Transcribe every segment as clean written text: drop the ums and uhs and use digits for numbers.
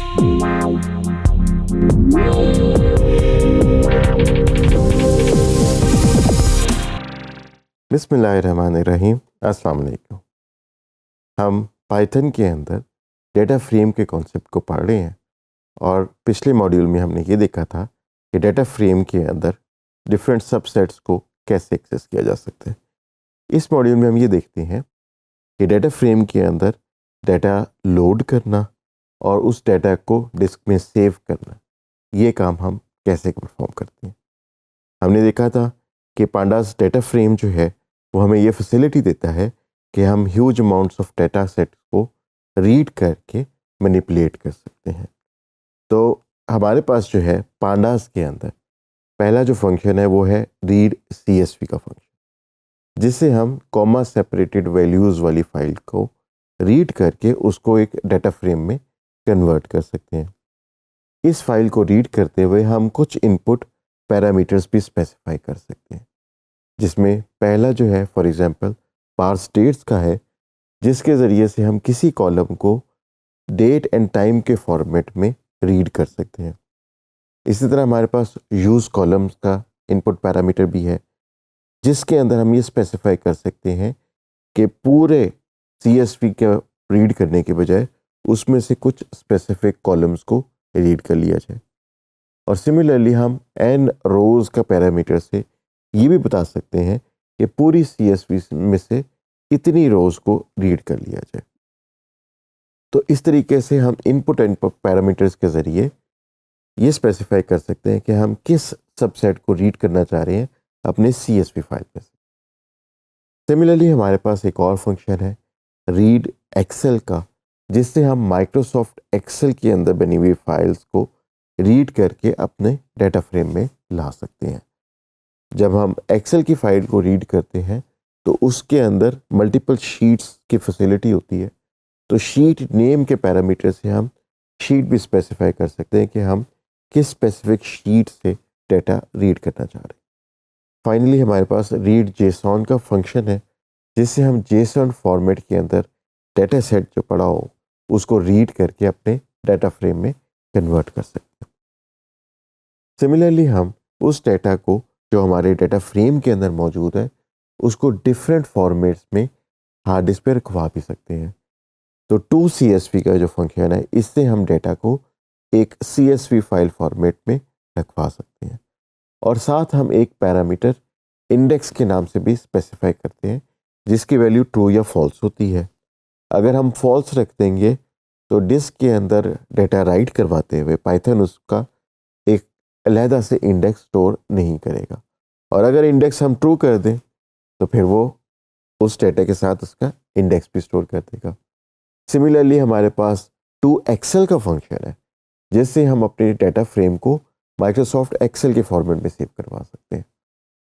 बिस्मिल्लाहिर्रहमानिर्रहीम। अस्सलाम वालेकुम। हम पाइथन के अंदर डेटा फ्रेम के कॉन्सेप्ट को पढ़ रहे हैं और पिछले मॉड्यूल में हमने ये देखा था कि डेटा फ्रेम के अंदर डिफरेंट सबसेट्स को कैसे एक्सेस किया जा सकता है। इस मॉड्यूल में हम ये देखते हैं कि डेटा फ्रेम के अंदर डेटा लोड करना और उस डेटा को डिस्क में सेव करना, ये काम हम कैसे परफॉर्म करते हैं। हमने देखा था कि पांडास डेटा फ्रेम जो है वो हमें ये फैसिलिटी देता है कि हम huge amounts of data set को रीड करके मैनिपुलेट कर सकते हैं। तो हमारे पास जो है पांडास के अंदर पहला जो फंक्शन है वो है रीड CSV का फंक्शन, जिससे हम कॉमा सेपरेटेड वैल्यूज़ वाली फाइल को रीड करके उसको एक डेटा फ्रेम में कन्वर्ट कर सकते हैं। इस फाइल को रीड करते हुए हम कुछ इनपुट पैरामीटर्स भी स्पेसिफाई कर सकते हैं, जिसमें पहला जो है फॉर एग्जांपल पार्स डेट्स का है, जिसके ज़रिए से हम किसी कॉलम को डेट एंड टाइम के फॉर्मेट में रीड कर सकते हैं। इसी तरह हमारे पास यूज़ कॉलम्स का इनपुट पैरामीटर भी है, जिसके अंदर हम ये स्पेसिफाई कर सकते हैं कि पूरे CSV के रीड करने के बजाय उसमें से कुछ स्पेसिफिक कॉलम्स को रीड कर लिया जाए। और सिमिलरली हम n रोज़ का पैरामीटर से ये भी बता सकते हैं कि पूरी CSV में से कितनी रोज़ को रीड कर लिया जाए। तो इस तरीके से हम इनपुट एंड पैरामीटर्स के ज़रिए ये स्पेसिफाई कर सकते हैं कि हम किस सबसेट को रीड करना चाह रहे हैं अपने CSV फाइल में से। सिमिलरली हमारे पास एक और फंक्शन है रीड एक्सेल का, जिससे हम माइक्रोसॉफ्ट एक्सेल के अंदर बनी हुई फाइल्स को रीड करके अपने डेटा फ्रेम में ला सकते हैं। जब हम एक्सेल की फाइल को रीड करते हैं तो उसके अंदर मल्टीपल शीट्स की फैसिलिटी होती है, तो शीट नेम के पैरामीटर से हम शीट भी स्पेसिफाई कर सकते हैं कि हम किस स्पेसिफिक शीट से डेटा रीड करना चाह रहे हैं। फाइनली हमारे पास रीड जेसॉन का फंक्शन है, जिससे हम जेसॉन फॉर्मेट के अंदर डेटा सेट जो पड़ा हो उसको रीड करके अपने डेटा फ्रेम में कन्वर्ट कर सकते हैं। सिमिलरली हम उस डेटा को जो हमारे डेटा फ्रेम के अंदर मौजूद है उसको डिफरेंट फॉर्मेट्स में हार्ड डिस्क पे रखवा भी सकते हैं। तो 2CSV का जो फंक्शन है, इससे हम डेटा को एक CSV फाइल फॉर्मेट में रखवा सकते हैं। और साथ हम एक पैरामीटर इंडेक्स के नाम से भी स्पेसिफाई करते हैं, जिसकी वैल्यू ट्रू या फॉल्स होती है। अगर हम फॉल्स रख देंगे तो डिस्क के अंदर डेटा राइट करवाते हुए पाइथन उसका एक अलहदा से इंडेक्स स्टोर नहीं करेगा, और अगर इंडेक्स हम ट्रू कर दें तो फिर वो उस डेटा के साथ उसका इंडेक्स भी स्टोर कर देगा। सिमिलरली हमारे पास 2Excel का फंक्शन है, जिससे हम अपने डेटा फ्रेम को माइक्रोसॉफ्ट एक्सेल के फॉर्मेट में सेव करवा सकते हैं,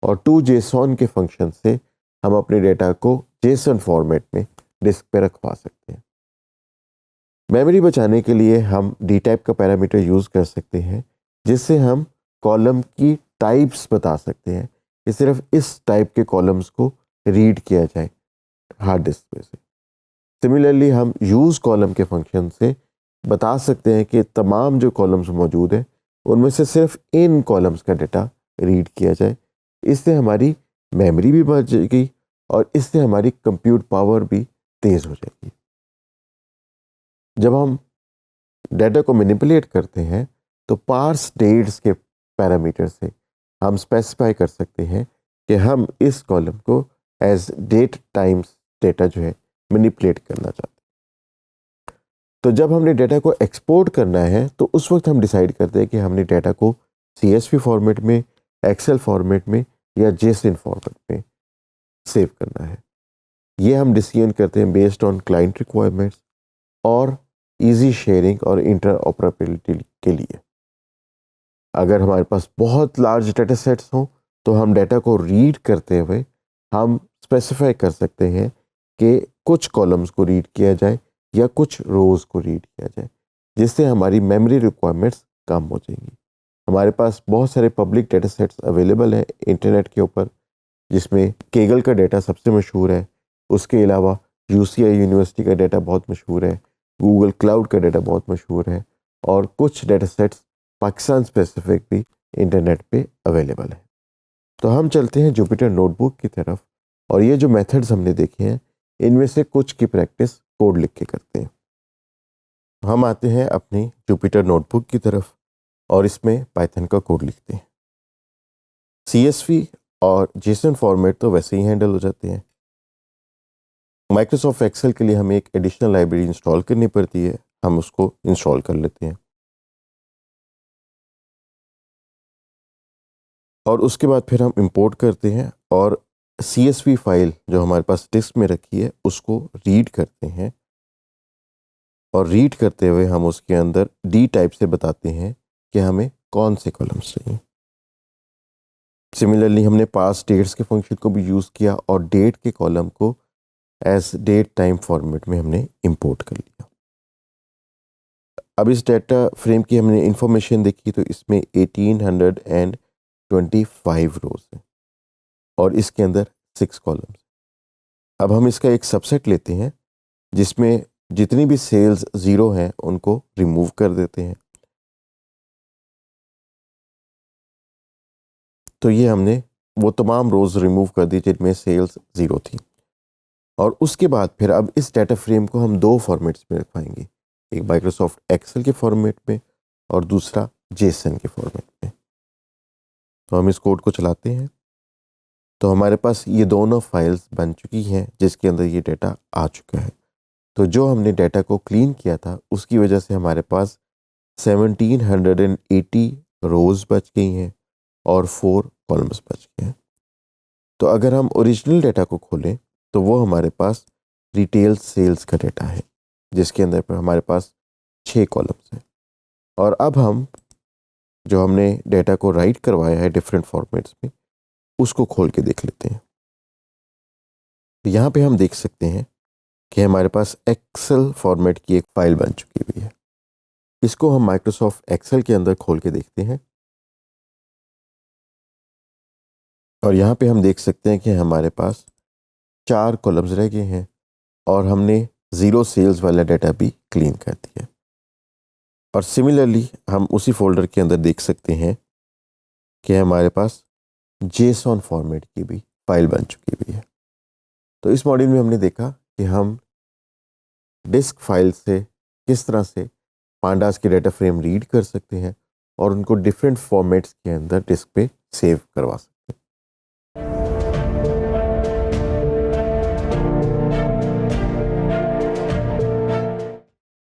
और 2JSON के फंक्शन से हम अपने डेटा को JSON फॉर्मेट में डिस्क पे रखवा सकते हैं। मेमोरी बचाने के लिए हम dtype का पैरामीटर यूज़ कर सकते हैं, जिससे हम कॉलम की टाइप्स बता सकते हैं कि सिर्फ इस टाइप के कॉलम्स को रीड किया जाए हार्ड डिस्क पे से। सिमिलरली हम यूज़ कॉलम के फंक्शन से बता सकते हैं कि तमाम जो कॉलम्स मौजूद हैं उनमें से सिर्फ इन कॉलम्स का डेटा रीड किया जाए। इससे हमारी मेमोरी भी बच जाएगी और इससे हमारी कंप्यूट पावर भी तेज़ हो जाएगी। जब हम डेटा को मैनिपुलेट करते हैं तो पार्स डेट्स के पैरामीटर से हम स्पेसिफाई कर सकते हैं कि हम इस कॉलम को एज डेट टाइम्स डेटा जो है मैनिपुलेट करना चाहते हैं। तो जब हमने डेटा को एक्सपोर्ट करना है तो उस वक्त हम डिसाइड करते हैं कि हमने डेटा को CSV फॉर्मेट में, एक्सेल फॉर्मेट में या JSON फॉर्मेट में सेव करना है। ये हम डिसीजन करते हैं बेस्ड ऑन क्लाइंट रिक्वायरमेंट्स और इजी शेयरिंग और इंटरऑपरेबिलिटी के लिए। अगर हमारे पास बहुत लार्ज डेटा सेट्स हों तो हम डेटा को रीड करते हुए हम स्पेसिफाई कर सकते हैं कि कुछ कॉलम्स को रीड किया जाए या कुछ रोज़ को रीड किया जाए, जिससे हमारी मेमोरी रिक्वायरमेंट्स कम हो जाएंगी। हमारे पास बहुत सारे पब्लिक डेटा सेट्स अवेलेबल हैं इंटरनेट के ऊपर, जिसमें केगल का डेटा सबसे मशहूर है। उसके अलावा UCI यूनिवर्सिटी का डेटा बहुत मशहूर है, गूगल क्लाउड का डेटा बहुत मशहूर है, और कुछ डेटा सेट्स पाकिस्तान स्पेसिफिक भी इंटरनेट पे अवेलेबल है। तो हम चलते हैं जुपिटर नोटबुक की तरफ और ये जो मेथड्स हमने देखे हैं इनमें से कुछ की प्रैक्टिस कोड लिख के करते हैं। हम आते हैं अपनी जुपिटर नोटबुक की तरफ और इसमें पाइथन का कोड लिखते हैं। CSV और जेसन फॉर्मेट तो वैसे ही हैंडल हो जाते हैं। माइक्रोसॉफ्ट एक्सेल के लिए हमें एक एडिशनल लाइब्रेरी इंस्टॉल करनी पड़ती है, हम उसको इंस्टॉल कर लेते हैं और उसके बाद फिर हम इंपोर्ट करते हैं और CSV फाइल जो हमारे पास डिस्क में रखी है उसको रीड करते हैं और रीड करते हुए हम उसके अंदर डी टाइप से बताते हैं कि हमें कौन से कॉलम्स चाहिए। सिमिलरली हमने पास डेट्स के फंक्शन को भी यूज़ किया और डेट के कॉलम को एज डेट टाइम फॉर्मेट में हमने इंपोर्ट कर लिया। अब इस डेटा फ्रेम की हमने इंफॉर्मेशन देखी तो इसमें 1825 रोज हैं और इसके अंदर 6 कॉलम्स। अब हम इसका एक सबसेट लेते हैं जिसमें जितनी भी सेल्स 0 हैं उनको रिमूव कर देते हैं। तो ये हमने वो तमाम रोज रिमूव कर दी जिनमें सेल्स 0 थी और उसके बाद फिर अब इस डाटा फ्रेम को हम 2 फॉर्मेट्स में रखवाएंगे, एक माइक्रोसॉफ्ट एक्सेल के फॉर्मेट में और दूसरा जेसन के फॉर्मेट में। तो हम इस कोड को चलाते हैं तो हमारे पास ये दोनों फाइल्स बन चुकी हैं जिसके अंदर ये डाटा आ चुका है। तो जो हमने डाटा को क्लीन किया था उसकी वजह से हमारे पास 1780 रोज बच गई हैं और 4 कॉलम्स बच गए हैं। तो अगर हम ओरिजिनल डाटा को खोलें तो वो हमारे पास रिटेल सेल्स का डाटा है जिसके अंदर पर हमारे पास 6 कॉलम्स हैं। और अब हम जो हमने डाटा को राइट करवाया है डिफरेंट फॉर्मेट्स में उसको खोल के देख लेते हैं। तो यहाँ पे हम देख सकते हैं कि हमारे पास एक्सेल फॉर्मेट की एक फाइल बन चुकी हुई है। इसको हम माइक्रोसॉफ्ट एक्सेल के अंदर खोल के देखते हैं और यहाँ पे हम देख सकते हैं कि हमारे पास 4 कॉलम्स रह गए हैं और हमने 0 सेल्स वाला डाटा भी क्लीन कर दिया। और सिमिलरली हम उसी फोल्डर के अंदर देख सकते हैं कि हमारे पास जेसन फॉर्मेट की भी फाइल बन चुकी हुई है। तो इस मॉड्यूल में हमने देखा कि हम डिस्क फाइल से किस तरह से पांडास के डाटा फ्रेम रीड कर सकते हैं और उनको डिफरेंट फॉर्मेट्स के अंदर डिस्क पे सेव करवा सकते हैं।